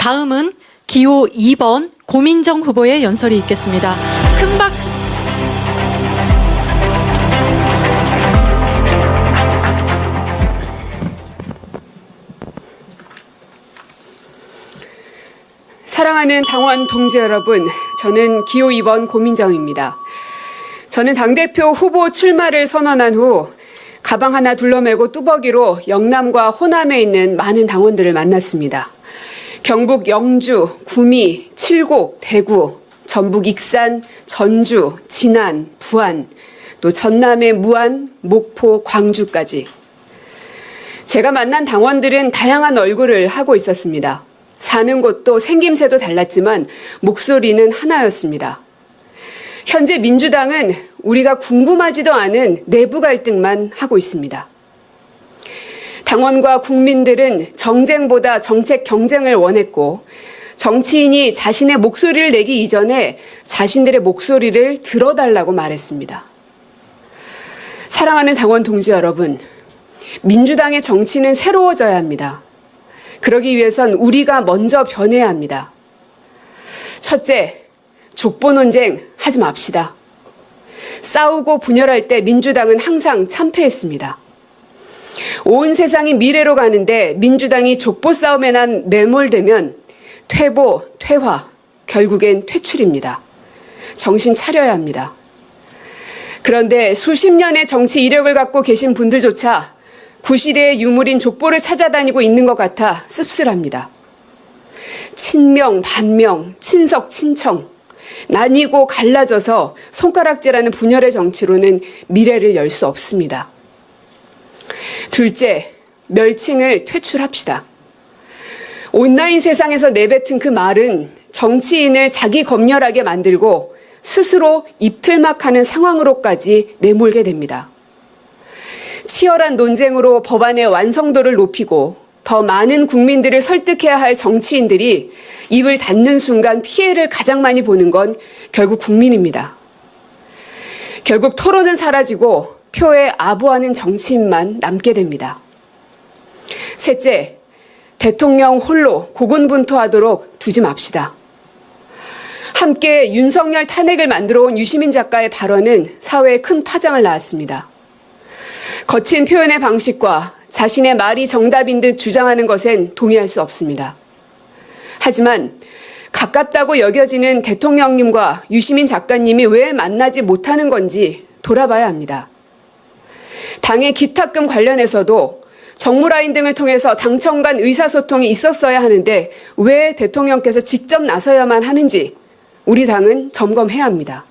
다음은 기호 2번 고민정 후보의 연설이 있겠습니다. 큰 박수. 사랑하는 당원 동지 여러분, 저는 기호 2번 고민정입니다. 저는 당대표 후보 출마를 선언한 후 가방 하나 둘러매고 뚜벅이로 영남과 호남에 있는 많은 당원들을 만났습니다. 경북 영주, 구미, 칠곡, 대구, 전북 익산, 전주, 진안, 부안, 또 전남의 무안, 목포, 광주까지. 제가 만난 당원들은 다양한 얼굴을 하고 있었습니다. 사는 곳도 생김새도 달랐지만 목소리는 하나였습니다. 현재 민주당은 우리가 궁금하지도 않은 내부 갈등만 하고 있습니다. 당원과 국민들은 정쟁보다 정책 경쟁을 원했고 정치인이 자신의 목소리를 내기 이전에 자신들의 목소리를 들어달라고 말했습니다. 사랑하는 당원 동지 여러분, 민주당의 정치는 새로워져야 합니다. 그러기 위해선 우리가 먼저 변해야 합니다. 첫째, 족보 논쟁 하지 맙시다. 싸우고 분열할 때 민주당은 항상 참패했습니다. 온 세상이 미래로 가는데 민주당이 족보 싸움에만 매몰되면 퇴보, 퇴화, 결국엔 퇴출입니다. 정신 차려야 합니다. 그런데 수십 년의 정치 이력을 갖고 계신 분들조차 구시대의 유물인 족보를 찾아다니고 있는 것 같아 씁쓸합니다. 친명, 반명, 친석, 친청, 나뉘고 갈라져서 손가락질하는 분열의 정치로는 미래를 열 수 없습니다. 둘째, 멸칭을 퇴출합시다. 온라인 세상에서 내뱉은 그 말은 정치인을 자기 검열하게 만들고 스스로 입틀막하는 상황으로까지 내몰게 됩니다. 치열한 논쟁으로 법안의 완성도를 높이고 더 많은 국민들을 설득해야 할 정치인들이 입을 닫는 순간 피해를 가장 많이 보는 건 결국 국민입니다. 결국 토론은 사라지고 표에 아부하는 정치인만 남게 됩니다. 셋째, 대통령 홀로 고군분투하도록 두지 맙시다. 함께 윤석열 탄핵을 만들어온 유시민 작가의 발언은 사회에 큰 파장을 낳았습니다. 거친 표현의 방식과 자신의 말이 정답인 듯 주장하는 것엔 동의할 수 없습니다. 하지만 가깝다고 여겨지는 대통령님과 유시민 작가님이 왜 만나지 못하는 건지 돌아봐야 합니다. 당의 기탁금 관련해서도 정무라인 등을 통해서 당청 간 의사소통이 있었어야 하는데 왜 대통령께서 직접 나서야만 하는지 우리 당은 점검해야 합니다.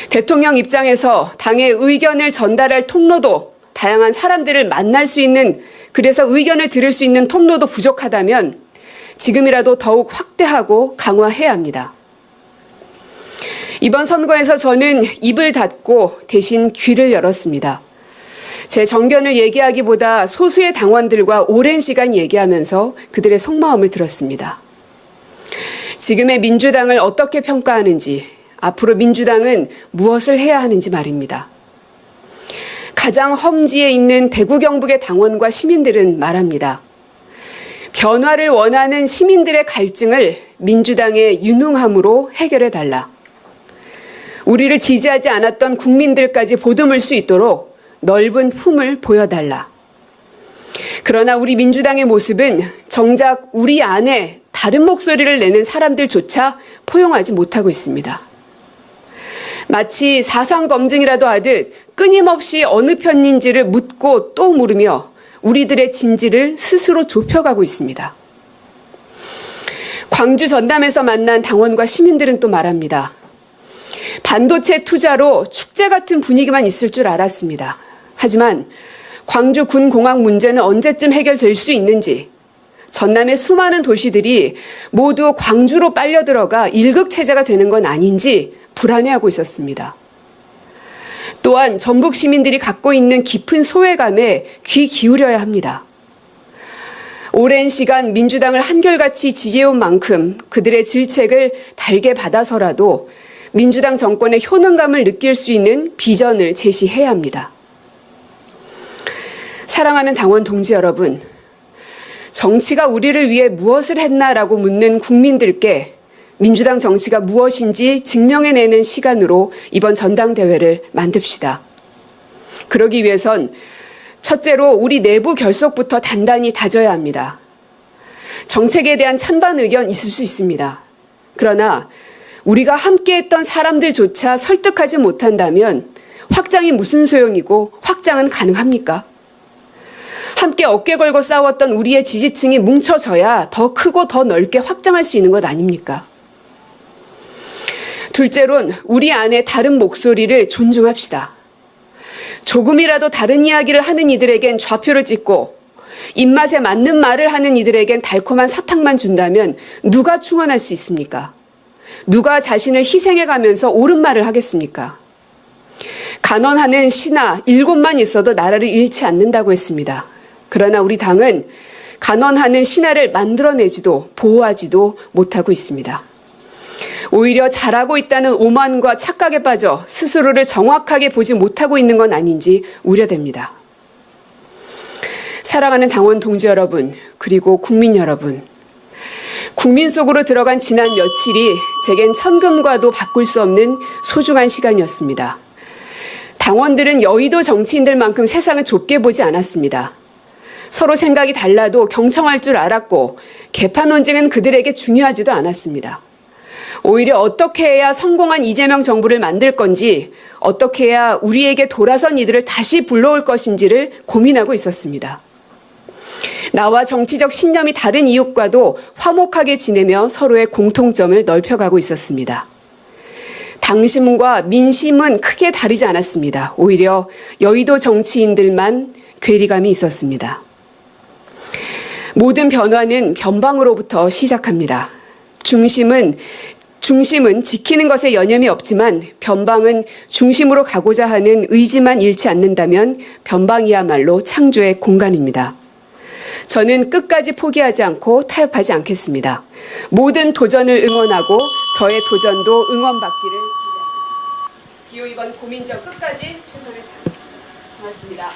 대통령 입장에서 당의 의견을 전달할 통로도 다양한 사람들을 만날 수 있는, 그래서 의견을 들을 수 있는 통로도 부족하다면 지금이라도 더욱 확대하고 강화해야 합니다. 이번 선거에서 저는 입을 닫고 대신 귀를 열었습니다. 제 정견을 얘기하기보다 소수의 당원들과 오랜 시간 얘기하면서 그들의 속마음을 들었습니다. 지금의 민주당을 어떻게 평가하는지, 앞으로 민주당은 무엇을 해야 하는지 말입니다. 가장 험지에 있는 대구 경북의 당원과 시민들은 말합니다. 변화를 원하는 시민들의 갈증을 민주당의 유능함으로 해결해달라. 우리를 지지하지 않았던 국민들까지 보듬을 수 있도록 넓은 품을 보여달라. 그러나 우리 민주당의 모습은 정작 우리 안에 다른 목소리를 내는 사람들조차 포용하지 못하고 있습니다. 마치 사상검증이라도 하듯 끊임없이 어느 편인지를 묻고 또 물으며 우리들의 진지를 스스로 좁혀가고 있습니다. 광주 전남에서 만난 당원과 시민들은 또 말합니다. 반도체 투자로 축제 같은 분위기만 있을 줄 알았습니다. 하지만 광주 군공항 문제는 언제쯤 해결될 수 있는지, 전남의 수많은 도시들이 모두 광주로 빨려들어가 일극체제가 되는 건 아닌지 불안해하고 있었습니다. 또한 전북 시민들이 갖고 있는 깊은 소외감에 귀 기울여야 합니다. 오랜 시간 민주당을 한결같이 지지해온 만큼 그들의 질책을 달게 받아서라도 민주당 정권의 효능감을 느낄 수 있는 비전을 제시해야 합니다. 사랑하는 당원 동지 여러분, 정치가 우리를 위해 무엇을 했나라고 묻는 국민들께 민주당 정치가 무엇인지 증명해내는 시간으로 이번 전당대회를 만듭시다. 그러기 위해선 첫째로 우리 내부 결속부터 단단히 다져야 합니다. 정책에 대한 찬반 의견 있을 수 있습니다. 그러나 우리가 함께했던 사람들조차 설득하지 못한다면 확장이 무슨 소용이고 확장은 가능합니까? 함께 어깨 걸고 싸웠던 우리의 지지층이 뭉쳐져야 더 크고 더 넓게 확장할 수 있는 것 아닙니까? 둘째론 우리 안에 다른 목소리를 존중합시다. 조금이라도 다른 이야기를 하는 이들에겐 좌표를 찍고 입맛에 맞는 말을 하는 이들에겐 달콤한 사탕만 준다면 누가 충원할 수 있습니까? 누가 자신을 희생해가면서 옳은 말을 하겠습니까? 간언하는 신하 7만 있어도 나라를 잃지 않는다고 했습니다. 그러나 우리 당은 간언하는 신하를 만들어내지도 보호하지도 못하고 있습니다. 오히려 잘하고 있다는 오만과 착각에 빠져 스스로를 정확하게 보지 못하고 있는 건 아닌지 우려됩니다. 사랑하는 당원 동지 여러분, 그리고 국민 여러분. 국민 속으로 들어간 지난 며칠이 제겐 천금과도 바꿀 수 없는 소중한 시간이었습니다. 당원들은 여의도 정치인들만큼 세상을 좁게 보지 않았습니다. 서로 생각이 달라도 경청할 줄 알았고 개파 논쟁은 그들에게 중요하지도 않았습니다. 오히려 어떻게 해야 성공한 이재명 정부를 만들 건지, 어떻게 해야 우리에게 돌아선 이들을 다시 불러올 것인지를 고민하고 있었습니다. 나와 정치적 신념이 다른 이웃과도 화목하게 지내며 서로의 공통점을 넓혀가고 있었습니다. 당심과 민심은 크게 다르지 않았습니다. 오히려 여의도 정치인들만 괴리감이 있었습니다. 모든 변화는 변방으로부터 시작합니다. 중심은 지키는 것에 여념이 없지만 변방은 중심으로 가고자 하는 의지만 잃지 않는다면 변방이야말로 창조의 공간입니다. 저는 끝까지 포기하지 않고 타협하지 않겠습니다. 모든 도전을 응원하고 저의 도전도 응원받기를 기대합니다. 기호 2번 고민정 끝까지 최선을 다하겠습니다. 고맙습니다.